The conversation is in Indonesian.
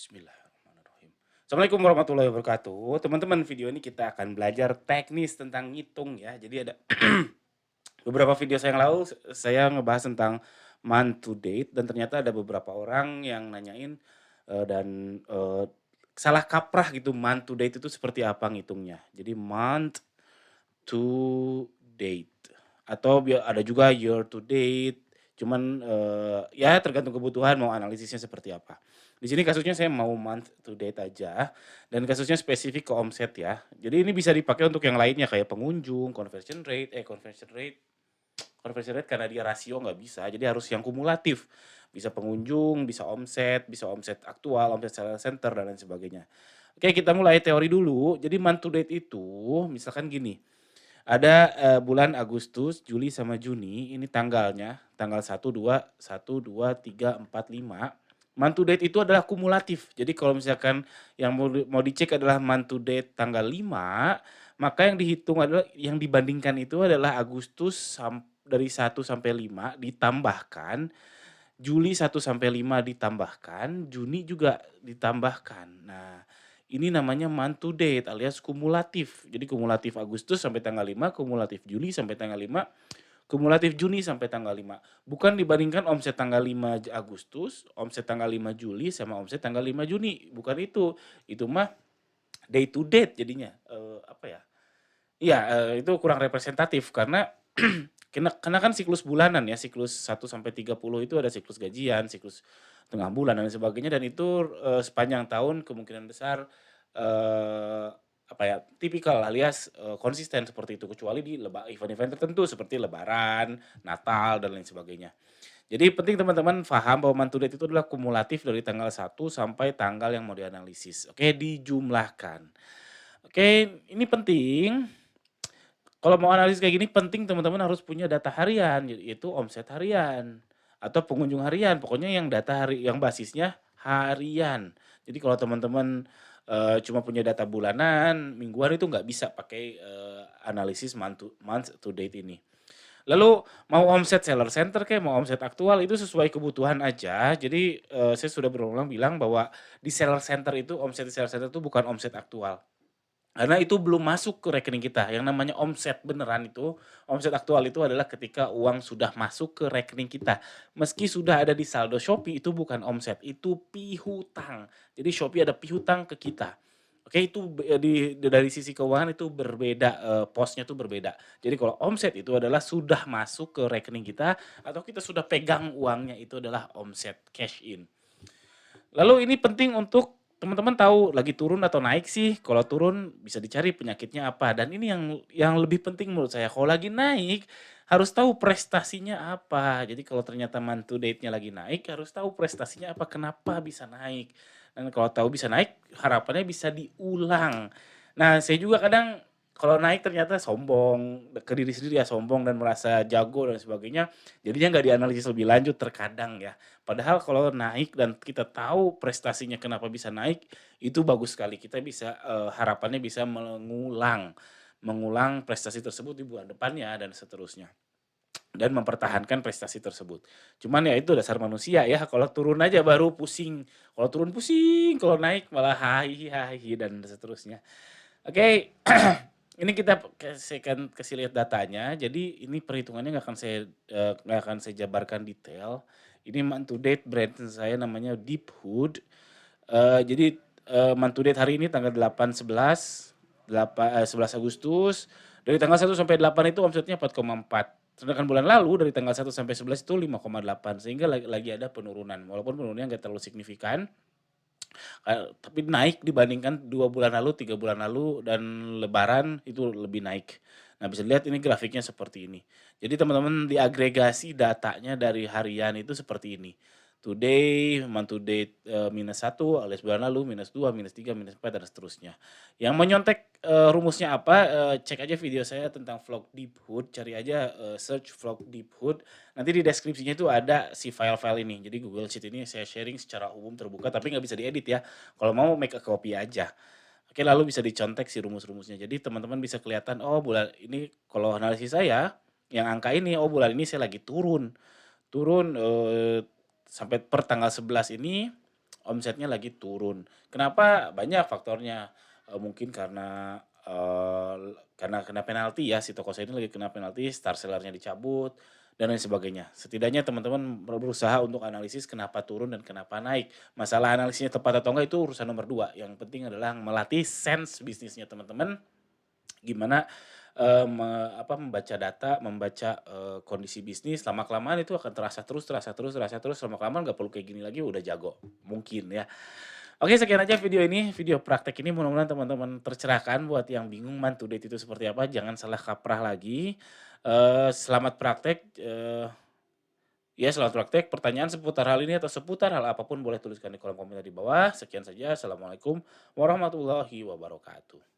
Bismillahirrahmanirrahim. Assalamualaikum warahmatullahi wabarakatuh. Teman-teman, video ini kita akan belajar teknis tentang ngitung ya. Jadi ada beberapa video saya yang lalu saya ngebahas tentang month to date dan ternyata ada beberapa orang yang nanyain dan salah kaprah gitu month to date itu seperti apa ngitungnya. Jadi month to date atau ada juga year to date. Cuman ya tergantung kebutuhan mau analisisnya seperti apa. Di sini kasusnya saya mau month to date aja dan kasusnya spesifik ke omset ya. Jadi ini bisa dipakai untuk yang lainnya kayak pengunjung, conversion rate karena dia rasio nggak bisa. Jadi harus yang kumulatif. Bisa pengunjung, bisa omset aktual, omset sales center dan lain sebagainya. Oke, kita mulai teori dulu. Jadi month to date itu misalkan gini. Ada bulan Agustus, Juli sama Juni, ini tanggalnya, tanggal 1, 2, 1, 2, 3, 4, 5. Month to date itu adalah kumulatif. Jadi kalau misalkan yang mau dicek adalah month to date tanggal 5, maka yang dihitung adalah yang dibandingkan itu adalah Agustus dari 1 sampai 5 ditambahkan, Juli 1 sampai 5 ditambahkan, Juni juga ditambahkan. Nah, ini namanya month to date alias kumulatif. Jadi kumulatif Agustus sampai tanggal 5, kumulatif Juli sampai tanggal 5, kumulatif Juni sampai tanggal 5. Bukan dibandingkan omset tanggal 5 Agustus, omset tanggal 5 Juli sama omset tanggal 5 Juni. Bukan itu. Itu mah day to date jadinya. Apa ya? Iya, itu kurang representatif karena karena kan siklus bulanan ya, siklus 1 sampai 30 itu ada siklus gajian, siklus tengah bulan dan lain sebagainya dan itu, sepanjang tahun kemungkinan besar, apa ya, tipikal alias, konsisten seperti itu kecuali di event-event tertentu seperti lebaran, Natal dan lain sebagainya. Jadi penting teman-teman paham bahwa month to date itu adalah kumulatif dari tanggal 1 sampai tanggal yang mau dianalisis. Oke, dijumlahkan. Oke, ini penting kalau mau analisis kayak gini penting teman-teman harus punya data harian, yaitu omset harian atau pengunjung harian. Pokoknya yang data yang basisnya harian. Jadi kalau teman-teman cuma punya data bulanan, mingguan itu nggak bisa pakai analisis month to date ini. Lalu mau omset seller center kayak mau omset aktual itu sesuai kebutuhan aja. Jadi saya sudah berulang bilang bahwa di seller center itu omset di seller center itu bukan omset aktual. Karena itu belum masuk ke rekening kita, yang namanya omset beneran itu, omset aktual itu adalah ketika uang sudah masuk ke rekening kita. Meski sudah ada di saldo Shopee, itu bukan omset, itu piutang. Jadi Shopee ada piutang ke kita. Oke, itu dari sisi keuangan itu berbeda, posnya tuh berbeda. Jadi kalau omset itu adalah sudah masuk ke rekening kita, atau kita sudah pegang uangnya, itu adalah omset, cash in. Lalu ini penting untuk teman-teman tahu lagi turun atau naik sih. Kalau turun bisa dicari penyakitnya apa dan ini yang lebih penting menurut saya. Kalau lagi naik harus tahu prestasinya apa. Jadi kalau ternyata month to date-nya lagi naik harus tahu prestasinya apa, kenapa bisa naik. Dan kalau tahu bisa naik harapannya bisa diulang. Nah, saya juga kadang kalau naik ternyata sombong, ke diri sendiri ya sombong dan merasa jago dan sebagainya. Jadinya nggak dianalisis lebih lanjut terkadang ya. Padahal kalau naik dan kita tahu prestasinya kenapa bisa naik, itu bagus sekali. Kita bisa, harapannya bisa mengulang prestasi tersebut di bulan depannya dan seterusnya. Dan mempertahankan prestasi tersebut. Cuman ya itu dasar manusia ya, kalau turun aja baru pusing, kalau turun pusing, kalau naik malah hahi dan seterusnya. Oke, ini kita saya akan kasih lihat datanya. Jadi ini perhitungannya nggak akan saya jabarkan detail. Ini month to date brand saya namanya Deep Hood. Jadi month to date hari ini tanggal 11 Agustus. Dari tanggal 1 sampai 8 itu omsetnya 4,4. Sedangkan bulan lalu dari tanggal 1 sampai 11 itu 5,8. Sehingga lagi ada penurunan. Walaupun penurunannya nggak terlalu signifikan. Tapi naik dibandingkan 2 bulan lalu, 3 bulan lalu, dan lebaran itu lebih naik. Nah bisa dilihat ini grafiknya seperti ini. Jadi teman-teman diagregasi datanya dari harian itu seperti ini. Today, month to date -1 alias bulan lalu, -2, -3, -4 dan seterusnya. Yang menyontek rumusnya apa, cek aja video saya tentang vlog Deep Hood, cari aja search vlog Deep Hood. Nanti di deskripsinya itu ada si file-file ini. Jadi Google Sheet ini saya sharing secara umum terbuka tapi nggak bisa diedit ya. Kalau mau make a copy aja. Oke, lalu bisa dicontek si rumus-rumusnya. Jadi teman-teman bisa kelihatan, oh bulan ini kalau analisis saya yang angka ini, oh bulan ini saya lagi turun. Turun sampai per tanggal 11 ini omsetnya lagi turun. Kenapa? Banyak faktornya. Mungkin karena kena penalti ya, si Tokosa ini lagi kena penalti, star sellernya dicabut, dan lain sebagainya. Setidaknya teman-teman berusaha untuk analisis kenapa turun dan kenapa naik. Masalah analisisnya tepat atau enggak itu urusan nomor 2. Yang penting adalah melatih sense bisnisnya teman-teman. Gimana membaca data, membaca kondisi bisnis, lama-kelamaan itu akan terasa terus, lama-kelamaan nggak perlu kayak gini lagi, udah jago. Mungkin ya. Oke, sekian aja video ini, video praktek ini mudah-mudahan teman-teman tercerahkan buat yang bingung month to date itu seperti apa, jangan salah kaprah lagi. Selamat praktek, ya selamat praktek. Pertanyaan seputar hal ini atau seputar hal apapun boleh tuliskan di kolom komentar di bawah. Sekian saja, assalamualaikum warahmatullahi wabarakatuh.